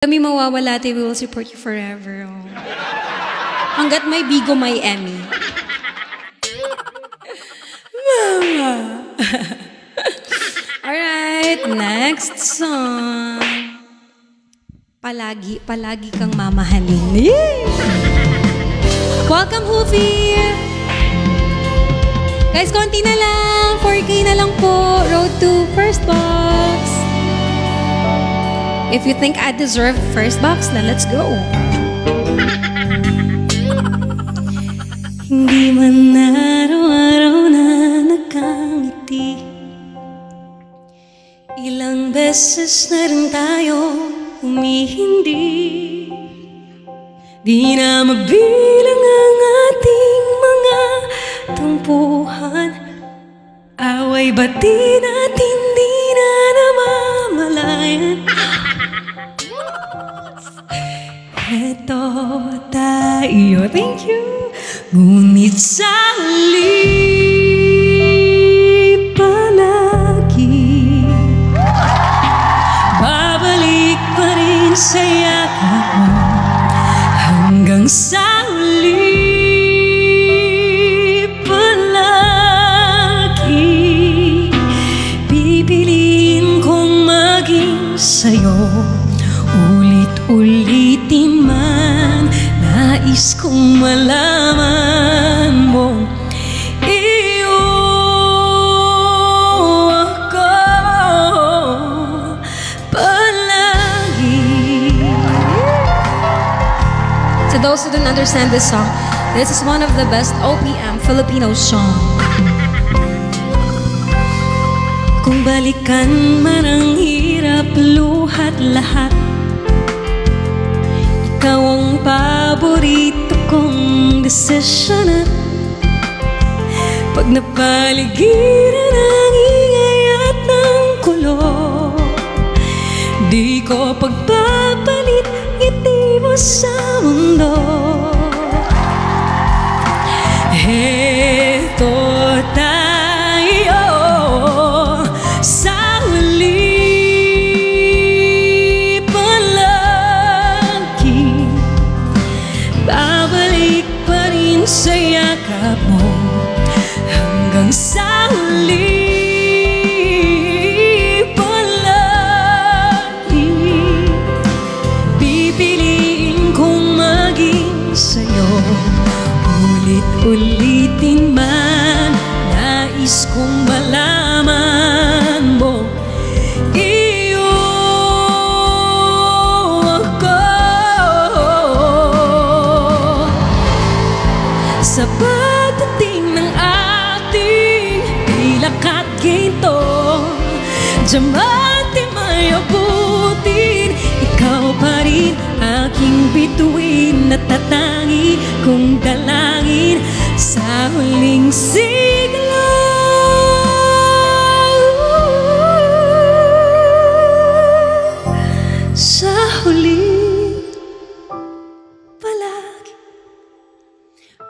Kami mawawala, we will support you forever. Oh. Hanggat may Bigo, may Emmy. Mama. Alright, next song. Palagi kang mamahalin. Yay! Welcome, Hoofy! Guys, konti na lang. 4K na lang po. Road to first box. If you think I deserve first box, then let's go. Hindi man araw-araw na nakangiti, ilang beses na rin tayo humihindi. Di na mabilang ang ating mga tampuhan, away bati natin di na namamalayan. Eto tayo, thank you. Ngunit sa huli palagi babalik pa rin sa yakap mo. Hanggang sa huli palagi pipiliin kong maging sa'yo. Ulit-ulitin man, nais kong malaman mo, iyo ako palagi. To those who don't understand this song, this is one of the best OPM Filipino song. Kung balikan man ang hirap, luhat lahat, ikaw ang paborito kong desisyon. Pag napaligiran ang ingay at ng kulo, di ko pagpapalit ngiti mo sa mundo. Heto tayo sa huli. Sa yakap mo hanggang sa huli palagi pipiliin kong maging sa'yo. Ulit-ulitin man, nais kong malaman mo, iyo ako. Sa pagdating ng ating pilak at ginto, diamante may abutin, ikaw pa rin aking bituin, natatangi kong dalangin sa huling sigla. Sa huli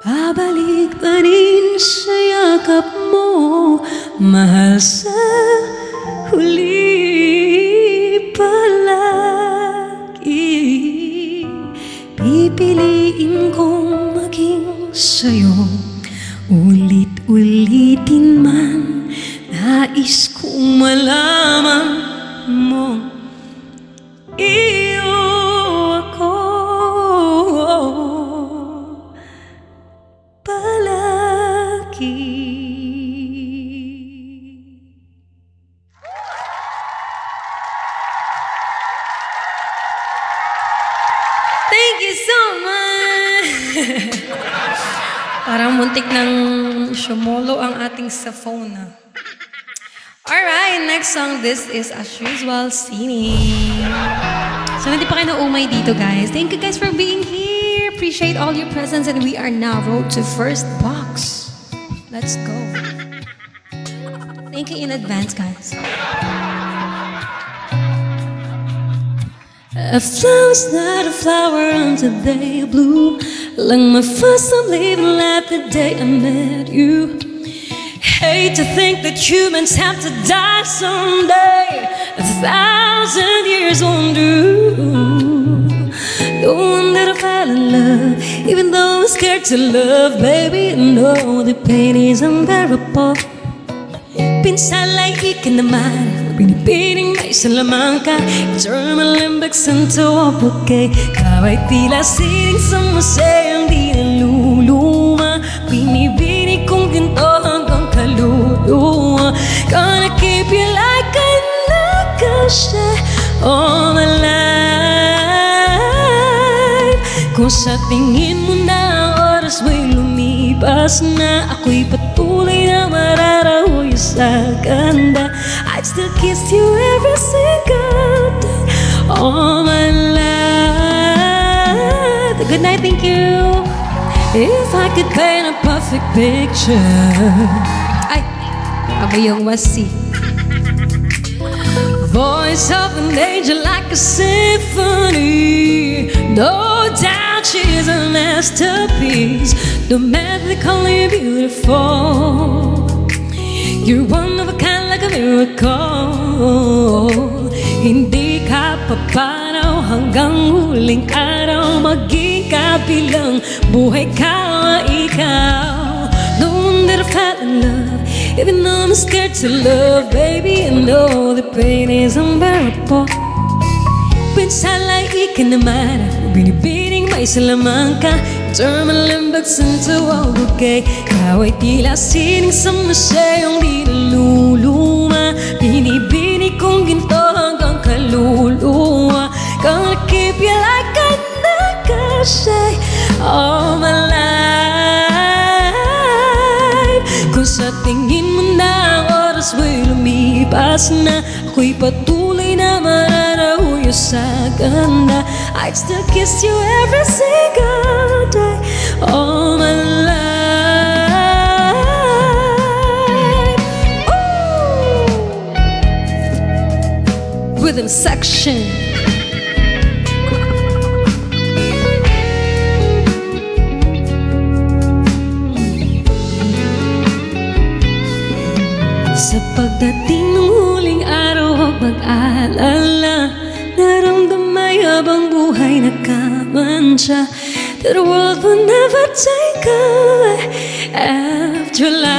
babalik pa rin sa yakap mo, mahal, sa huli palagi pipiliin kong maging sa'yo. Ulit-ulitin man, nais kong malaman mo, iyo ako palagi. Thank you so much! Parang muntik ng sumolo ang ating sa phone. Alright, next song. This is as usual, Sini. So hindi pa kayo naumay dito, guys. Thank you guys for being here. Appreciate all your presence, and we are now road to first box. Let's go. Thank you in advance, guys. A flower's not a flower until they bloom. Like my first time living life the day I met you. Hate to think that humans have to die someday. 1,000 years won't do. Even though I'm scared to love, baby, I know the pain is unbearable. Pinsalay ka naman, binibining may salamang ka. Turn my limbs into a bouquet. Ikaw ay tila sining sa museyong di naluluma. Binibining kong ginto hanggang kaluluwa. Gonna keep you like I never should all my life. Kung sa tingin mo na ang oras mo'y lumipas na, ako'y patuloy na mararahoy sa ganda. I'd still kiss you every single day all my life. Good night, thank you. If I could paint a perfect picture, ay, abayong wasi. Voice of an angel like a symphony. No doubt she is a masterpiece, dramatically beautiful. You're one of a kind like a miracle. Hindi ka papanaw hanggang huling araw. Maging kabilang buhay ka ikaw. No one that I fell in love, even though I'm scared to love, baby, I know the pain is unbearable. Pinsalay ka naman, binibining may salamang ka. Turn my limbs into a bouquet. Ikaw ay tila sining sa museyong di naluluma. Binibining kong ginto hanggang kaluluwa. Gonna keep you like I never say all my life. Kung sa tingin mo na ang oras mo'y lumipas na, ako'y patuloy na mararahuyo sa ganda. I'd still kiss you every single day all my life. Ooh. Rhythm section. Sa pagdating ng huling araw, huwag mag-alala. Naramdamay habang buhay nagkamantsa that the world will never take away afterlife.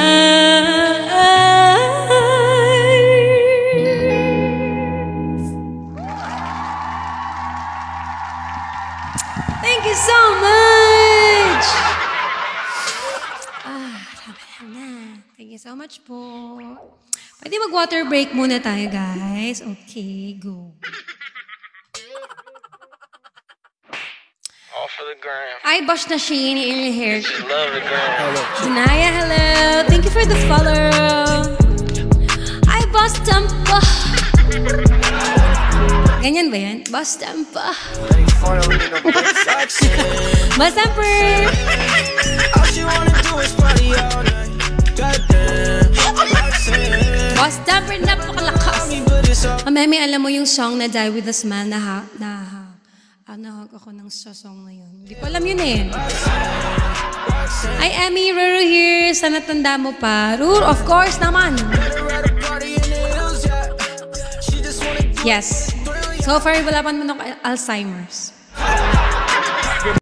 Thank you so much! Thank you so much po. Pwede mag-water break muna tayo, guys. Okay, go. All for the gram. Ay, boss na Shane in your hair. Just love the gram. Janaya, hello. Thank you for the follow. Ay, boss Tampa. Ganyan ba yan? Boss Tampa. Boss Tampa. All she wanna do is party all night. Goddamn. Boss Tampa, napakalakas. Mami, alam mo yung song na Die With A Smile nahag ako ng song na yun. Hindi ko alam yun eh. Ay, Emmy, Ruru here. Sana tanda mo pa. Ruru, of course naman. Yes. So far, wala pa naman ako Alzheimer's.